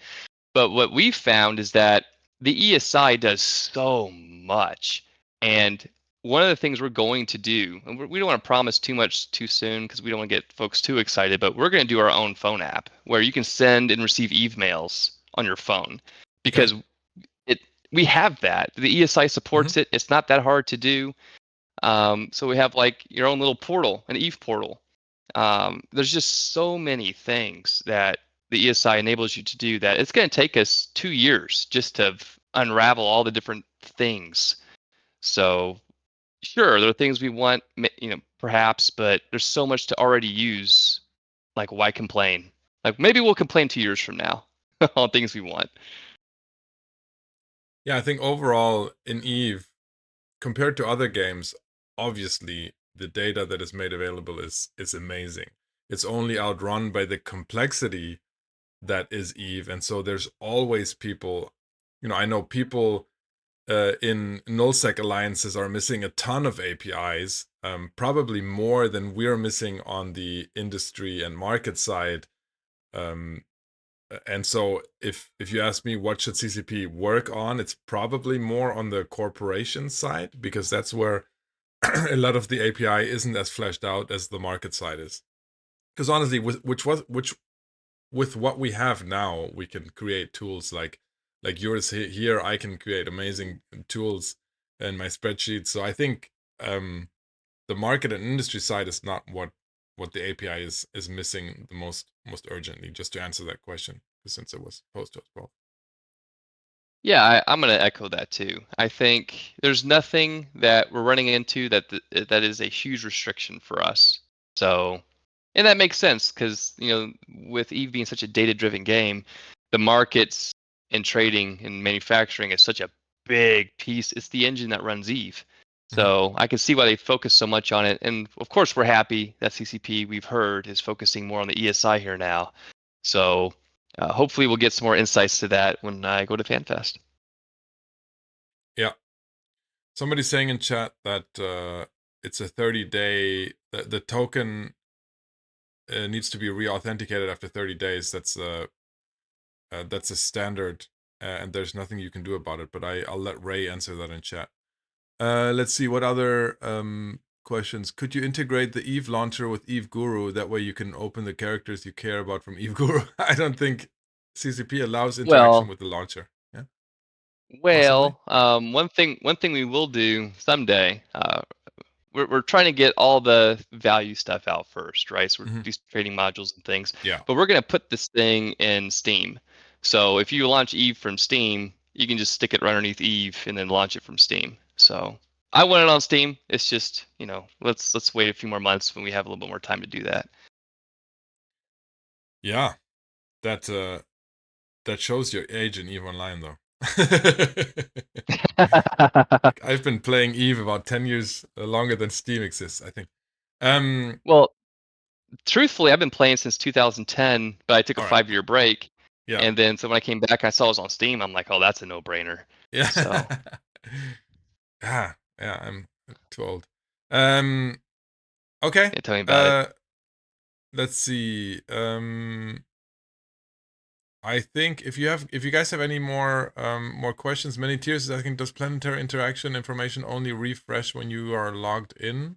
But what we've found is that the ESI does so much. And one of the things we're going to do, and we don't want to promise too much too soon because we don't want to get folks too excited, but we're going to do our own phone app where you can send and receive Eve mails on your phone Okay. because it we have that. The ESI Mm-hmm. supports it. It's not that hard to do. So we have like your own little portal, an Eve portal. There's just so many things that the ESI enables you to do that it's going to take us 2 years just to unravel all the different things. So sure, there are things we want, perhaps, but there's so much to already use. Like, why complain? Like, maybe we'll complain 2 years from now on things we want. Yeah, I think overall in Eve, compared to other games, obviously the data that is made available is amazing. It's only outrun by the complexity that is Eve, and so there's always people. I know people in nullsec alliances are missing a ton of APIs, probably more than we're missing on the industry and market side. Um, and so if you ask me what should CCP work on, it's probably more on the corporation side because that's where a lot of the API isn't as fleshed out as the market side is. Because honestly, with what we have now, we can create tools like yours here. I can create amazing tools in my spreadsheet. So I think the market and industry side is not what the API is missing the most urgently. Just to answer that question, since it was posed to us both. Yeah, I'm going to echo that too. I think there's nothing that we're running into that is a huge restriction for us. So, and that makes sense because with Eve being such a data-driven game, the markets and trading and manufacturing is such a big piece. It's the engine that runs Eve. Mhm. So I can see why they focus so much on it. And of course, we're happy that CCP, we've heard, is focusing more on the ESI here now. So hopefully we'll get some more insights to that when I go to FanFest. Yeah. Somebody's saying in chat that it's a 30-day. The token needs to be re-authenticated after 30 days. That's a standard, and there's nothing you can do about it. But I'll let Ray answer that in chat. Let's see what other questions. Could you integrate the Eve launcher with Eve Guru? That way you can open the characters you care about from Eve Guru. I don't think CCP allows interaction Well, with the launcher. Yeah, possibly. one thing we will do someday. We're trying to get all the value stuff out first, right? So we're Hmm. these trading modules and things, Yeah. but we're gonna put this thing in Steam. So if you launch Eve from Steam, you can just stick it right underneath Eve and then launch it from Steam. So I want it on Steam. It's just, let's wait a few more months when we have a little bit more time to do that. Yeah. That shows your age in Eve Online, though. Like, I've been playing Eve about 10 years longer than Steam exists, I think. Well, truthfully, I've been playing since 2010, but I took a All right. 5-year break, Yeah. and then so when I came back, I saw it was on Steam. I'm like, oh, that's a no-brainer. Yeah. So Yeah. I'm too old. Um. Okay. yeah, tell me about it. Let's see. I think if you guys have any more questions, many tiers. I think does planetary interaction information only refresh when you are logged in?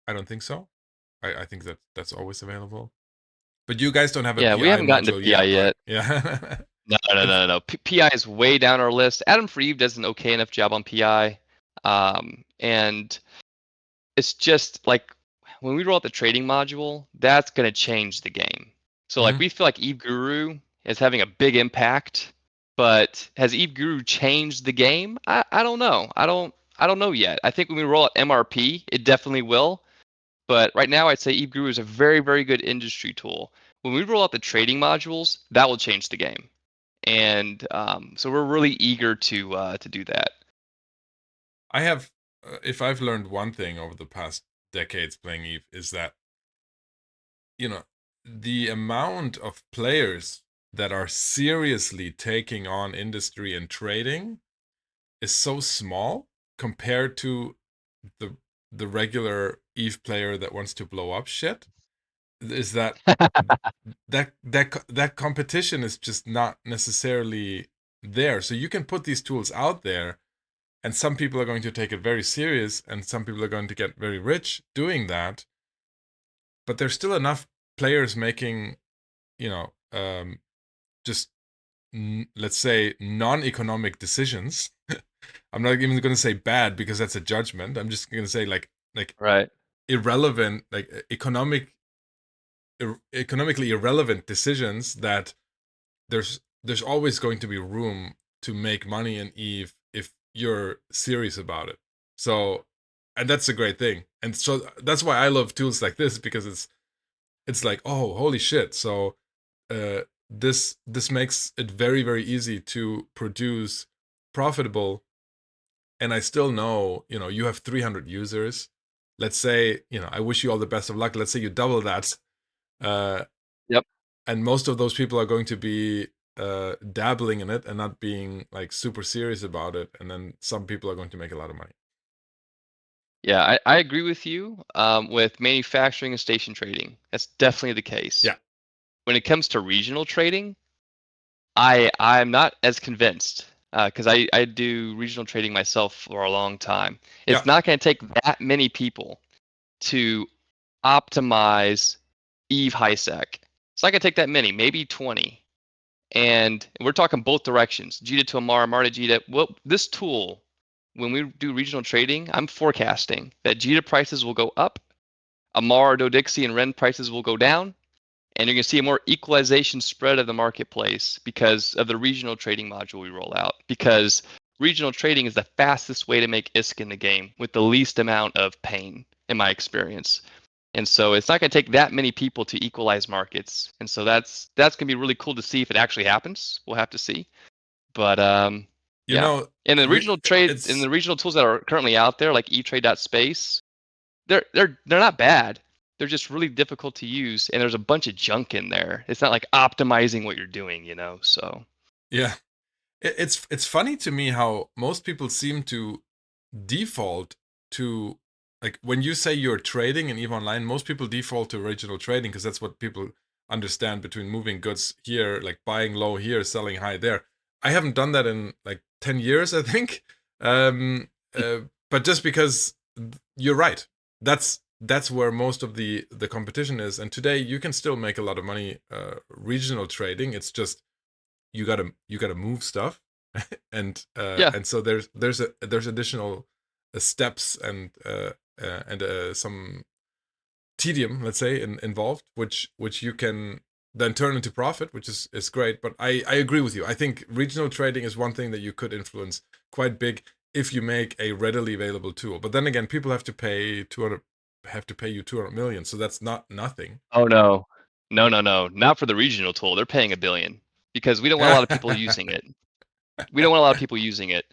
I don't think so. I think that's always available. But you guys don't have a Yeah, we PI haven't gotten to module PI yet, right? yet. Yeah. No, no, If no, no, no. PI is way down our list. Adam Freve does an okay enough job on PI, and it's just like when we roll out the trading module, that's going to change the game. So like Mhm. we feel like Eve Guru is having a big impact, but has Eve Guru changed the game? I don't know. I don't know yet. I think when we roll out MRP, it definitely will. But right now, I'd say Eve Guru is a very, very good industry tool. When we roll out the trading modules, that will change the game, and so we're really eager to do that. I have, if I've learned one thing over the past decades playing Eve, is that, you know, the amount of players that are seriously taking on industry and trading is so small compared to the the regular Eve player that wants to blow up shit. Is that competition is just not necessarily there. So you can put these tools out there, and some people are going to take it very serious, and some people are going to get very rich doing that. But there's still enough players making, you know, just let's say non-economic decisions. I'm not even going to say bad because that's a judgment. I'm just going to say like Right. irrelevant, like economically irrelevant decisions that there's always going to be room to make money in Eve if you're serious about it. So, and that's a great thing. And so that's why I love tools like this, because it's like, oh, holy shit. So this makes it very, very easy to produce profitable. And I still know, you have 300 users. Let's say, I wish you all the best of luck. Let's say you double that. Uh, Yep. and most of those people are going to be dabbling in it and not being like super serious about it. And then some people are going to make a lot of money. Yeah, I agree with you with manufacturing and station trading. That's definitely the case. Yeah. When it comes to regional trading, I'm not as convinced because I do regional trading myself for a long time. Yeah. It's not going to take that many people to optimize Eve HiSec. It's not going to take that many, maybe 20. And we're talking both directions, JITA to Amara, Amara to JITA. Well, this tool, when we do regional trading, I'm forecasting that JITA prices will go up, Amara, Dodixie, and Ren prices will go down, and you're going to see a more equalization spread of the marketplace because of the regional trading module we roll out. Because regional trading is the fastest way to make ISK in the game with the least amount of pain, in my experience. And so it's not going to take that many people to equalize markets. And so that's going to be really cool to see if it actually happens. We'll have to see. But You Yeah. know, And the you, regional trade and it's the regional tools that are currently out there, like eTrade.space, they're not bad. They're just really difficult to use, and there's a bunch of junk in there. It's not like optimizing what you're doing, you know. So yeah. It's funny to me how most people seem to default to, like, when you say you're trading in EVE Online, most people default to original trading because that's what people understand between moving goods here, like buying low here, selling high there. I haven't done that in like 10 years, I think. Um, uh, but just because you're right, that's where most of the competition is. And today you can still make a lot of money regional trading. It's just you gotta move stuff yeah, and so there's additional steps and some tedium, let's say, involved, which you can then turn into profit, which is great. But I agree with you. I think regional trading is one thing that you could influence quite big if you make a readily available tool. But then again, people have to pay you 200 million, so that's not nothing. oh no, no, not for the regional tool. They're paying $1 billion because we don't want a lot of people using it. We don't want a lot of people using it.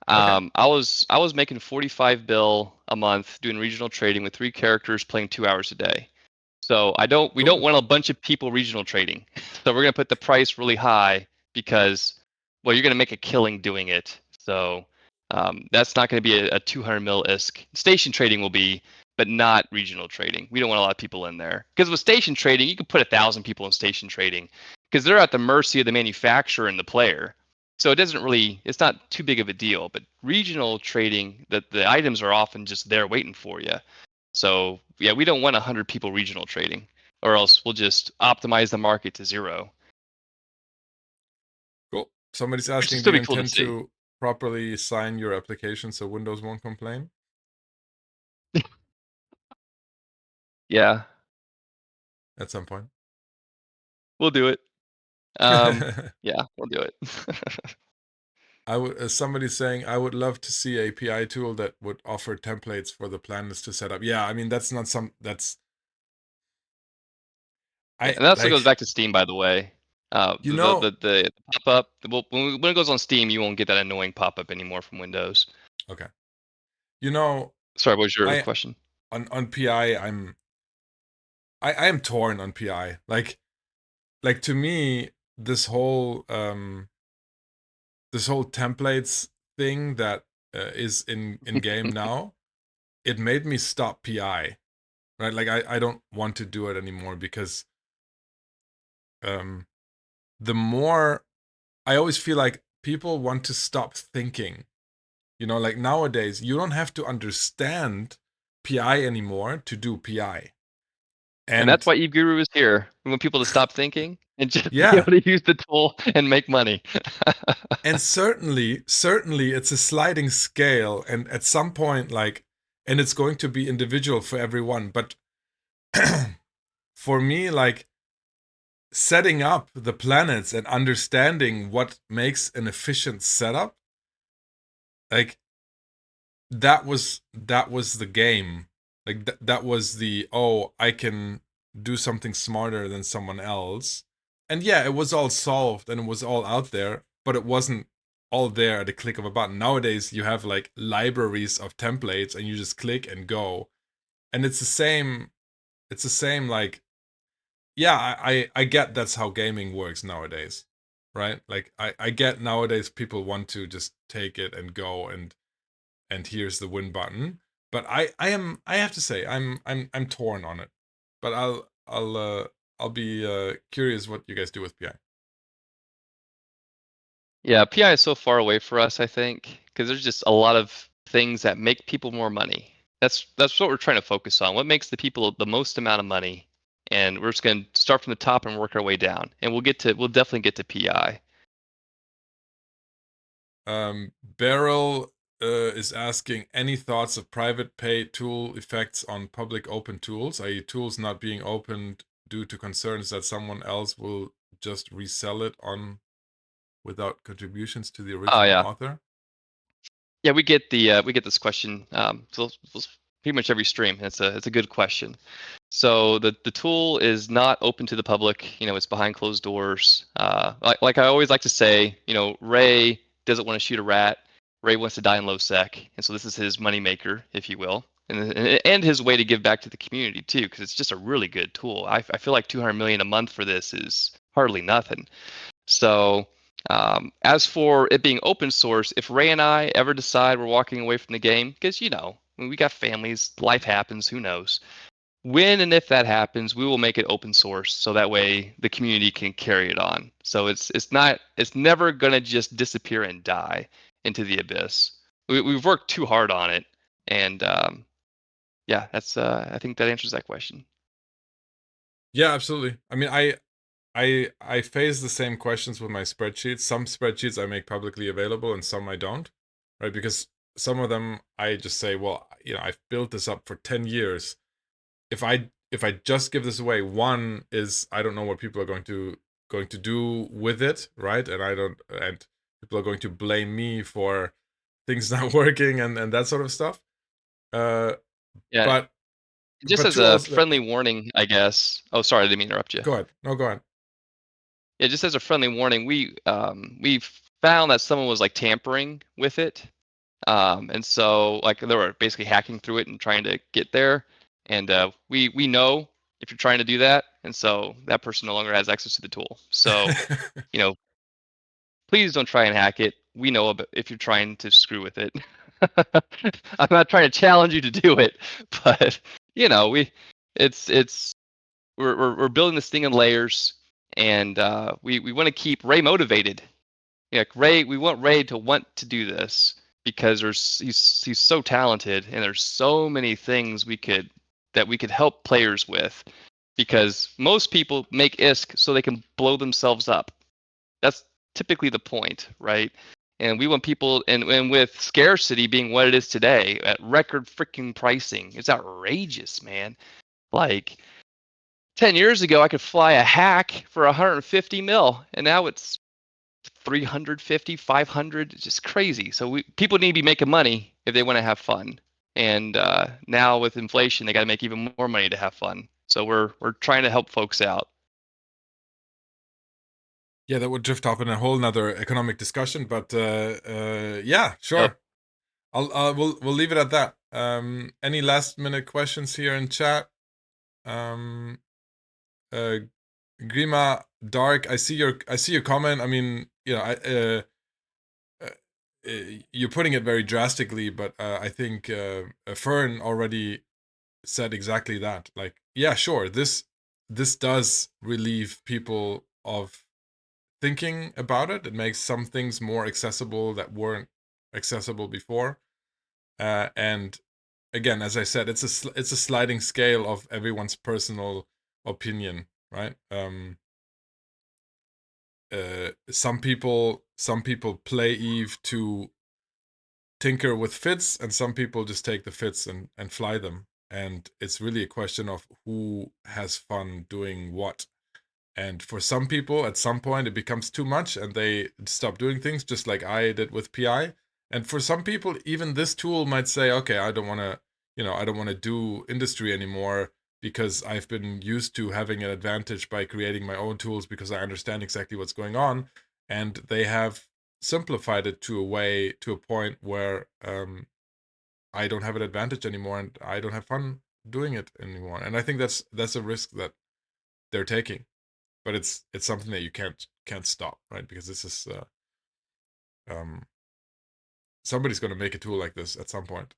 Okay, I was making 45 bill a month doing regional trading with 3 characters playing 2 hours a day. So we don't cool. want a bunch of people regional trading. So we're gonna put the price really high because, well, you're gonna make a killing doing it. So that's not gonna be a 200 mil ISK. Station trading will be, but not regional trading. We don't want a lot of people in there because with station trading, you can put 1,000 people in station trading because they're at the mercy of the manufacturer and the player. So it doesn't really, it's not too big of a deal. But regional trading, the items are often just there waiting for you. So yeah, we don't want 100 people regional trading, or else we'll just optimize the market to zero. Cool. Somebody's Which would asking, do still you be cool to intend see. to properly sign your application so Windows won't complain Yeah, at some point? we'll do it. Yeah, we'll do it. I would, somebody's saying, I would love to see a PI tool that would offer templates for the planlist to set up. Yeah, I mean that's not some that's Yeah, I and that also goes like back to Steam, by the way. you know. The pop up. Well, when it goes on Steam, you won't get that annoying pop up anymore from Windows. Okay, you know, Sorry, what was your I question? on PI I am torn on PI. Like to me, this whole templates thing that is in game now, it made me stop PI. Right, like I don't want to do it anymore because um the more I always feel like people want to stop thinking. You know, like nowadays, you don't have to understand PI anymore to do PI. And that's And why Eve Guru is here. We want people to stop thinking and just be yeah, able to use the tool and make money. and certainly it's a sliding scale. And at some point, like, and it's going to be individual for everyone. But for me, like, setting up the planets and understanding what makes an efficient setup, like, that was the game. Like that was the, oh, I can do something smarter than someone else. And yeah, it was all solved and it was all out there, but it wasn't all there at a click of a button. Nowadays you have like libraries of templates and you just click and go. And it's the same like, yeah, I get that's how gaming works nowadays. Right? Like I get nowadays people want to just take it and go and here's the win button. But I have to say I'm torn on it. But I'll be curious what you guys do with PI. Yeah, PI is so far away for us, I think, because there's just a lot of things that make people more money. That's what we're trying to focus on. What makes the people the most amount of money? And we're just going to start from the top and work our way down. And we'll definitely get to PI. Beryl is asking, any thoughts of private pay tool effects on public open tools, i.e. tools not being opened due to concerns that someone else will just resell it on without contributions to the Oh original yeah, author? yeah. We get this question so pretty much every stream. It's a good question. So the tool is not open to the public. You know, it's behind closed doors. Like I always like to say, you know, Ray doesn't want to shoot a rat. Ray wants to die in low sec, and so this is his moneymaker, if you will, and his way to give back to the community too, because it's just a really good tool. I feel like 200 million a month for this is hardly nothing. So as for it being open source, if Ray and I ever decide we're walking away from the game, because we got families, life happens, who knows? When and if that happens, we will make it open source so that way the community can carry it on. So it's never gonna just disappear and die into the abyss. We've worked too hard on it, and yeah, that's I think that answers that question. Yeah, absolutely. I mean, I face the same questions with my spreadsheets. Some spreadsheets I make publicly available and some I don't, right? Because some of them I just say, well, I've built this up for 10 years. If I just give this away, one is I don't know what people are going to do with it, right? And people are going to blame me for things not working and that sort of stuff. Yeah, But just as a tools that friendly warning, I guess. Oh, sorry, I didn't mean to interrupt you. go ahead. No, go ahead. Yeah, just as a friendly warning, we found that someone was like tampering with it, and so like they were basically hacking through it and trying to get there, and we know if you're trying to do that, and so that person no longer has access to the tool. So you know, please don't try and hack it. We know about if you're trying to screw with it. I'm not trying to challenge you to do it, but it's we're building this thing in layers, and we want to keep Ray motivated. Yeah, Ray, we want Ray to want to do this because he's so talented, and there's so many things we could help players with. Because most people make ISK so they can blow themselves up. That's typically the point, right? And we want people, and with scarcity being what it is today, at record freaking pricing, it's outrageous, man. Like 10 years ago, I could fly a hack for 150 mil, and now it's 350, 500. It's just crazy. So people need to be making money if they want to have fun. And now with inflation, they got to make even more money to have fun. So we're trying to help folks out. Yeah, that would drift off in a whole nother economic discussion, but yeah, sure. We'll leave it at that. Any last minute questions here in chat? Grima Dark, I see your comment. I mean, you're putting it very drastically, but I think Fern already said exactly that. Like, yeah, sure, this does relieve people of thinking about it. It makes some things more accessible that weren't accessible before. And again, as I said, it's a sliding scale of everyone's personal opinion, right? Some people play Eve to tinker with fits, and some people just take the fits and fly them. And it's really a question of who has fun doing what. And for some people, at some point, it becomes too much and they stop doing things, just like I did with PI. And for some people, even this tool might say, okay, I don't want to do industry anymore because I've been used to having an advantage by creating my own tools because I understand exactly what's going on. And they have simplified it to a point where I don't have an advantage anymore and I don't have fun doing it anymore. And I think that's a risk that they're taking. But it's something that you can't stop, right? Because this is somebody's going to make a tool like this at some point,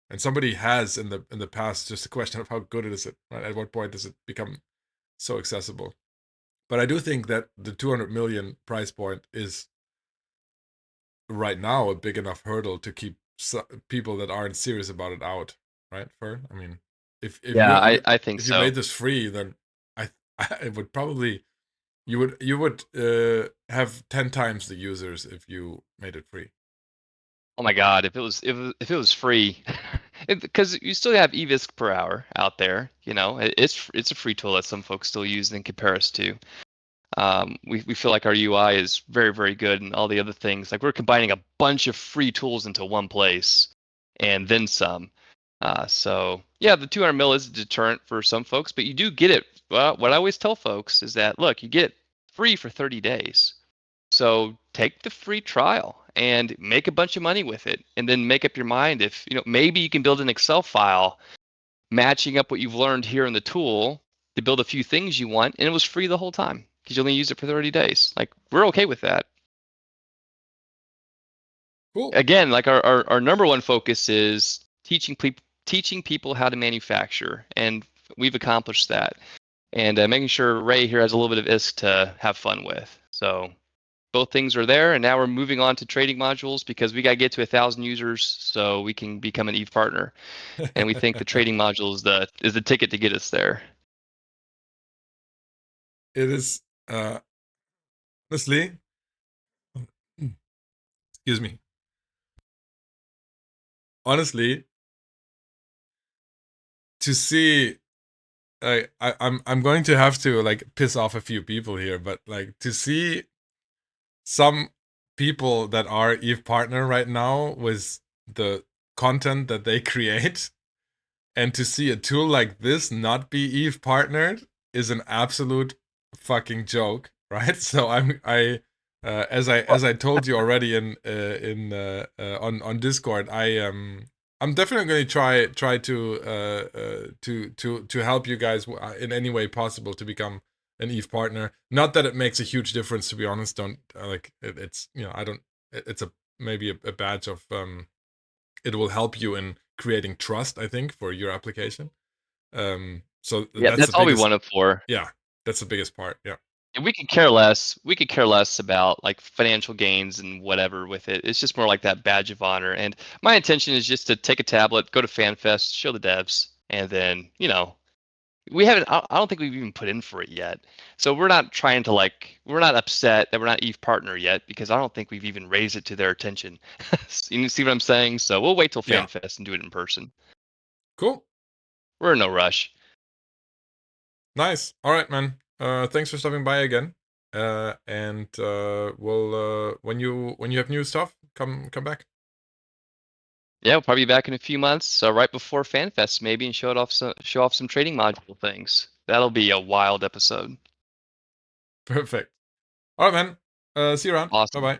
and somebody has in the past. Just a question of how good it is. Right? At what point does it become so accessible? But I do think that the 200 million price point is right now a big enough hurdle to keep people that aren't serious about it out, right? Fern, I mean, if I think if you so. made this free, then I would probably. You would have 10 times the users if you made it free. Oh my God, if it was free, because you still have eVisc per hour out there. It's a free tool that some folks still use and compare us to. We feel like our UI is very, very good, and all the other things. Like we're combining a bunch of free tools into one place, and then some. So yeah, the 200 mil is a deterrent for some folks, but you do get it. Well, what I always tell folks is that look, you get free for 30 days. So take the free trial and make a bunch of money with it, and then make up your mind if maybe you can build an Excel file matching up what you've learned here in the tool to build a few things you want, and it was free the whole time because you only use it for 30 days. Like, we're okay with that. Cool. Again, like our number one focus is teaching people how to manufacture, and we've accomplished that. And making sure Ray here has a little bit of ISK to have fun with. So both things are there, and now we're moving on to trading modules because we got to get to 1,000 users so we can become an Eve partner. And we think the trading module is the ticket to get us there. It is honestly, excuse me. Honestly, to see, I'm going to have to like piss off a few people here, but like to see some people that are Eve partner right now with the content that they create, and to see a tool like this not be Eve partnered is an absolute fucking joke, right? So as I told you already on Discord, I'm definitely going to try to help you guys in any way possible to become an Eve partner. Not that it makes a huge difference, to be honest. Don't like it's I don't. It's maybe a badge of it will help you in creating trust, I think, for your application. So yeah, that's all we want it for. Yeah, that's the biggest part. Yeah. And we could care less. We could care less about like financial gains and whatever with it. It's just more like that badge of honor. And my intention is just to take a tablet, go to FanFest, show the devs, and then we haven't. I don't think we've even put in for it yet. So we're not trying to we're not upset that we're not Eve partner yet because I don't think we've even raised it to their attention. You see what I'm saying? So we'll wait till FanFest and do it in person. Cool. We're in no rush. Nice. All right, man. Thanks for stopping by again. And we'll when you have new stuff, come back. Yeah, we'll probably be back in a few months. So right before FanFest maybe, and show off some trading module things. That'll be a wild episode. Perfect. All right, man. See you around. Awesome. Bye bye.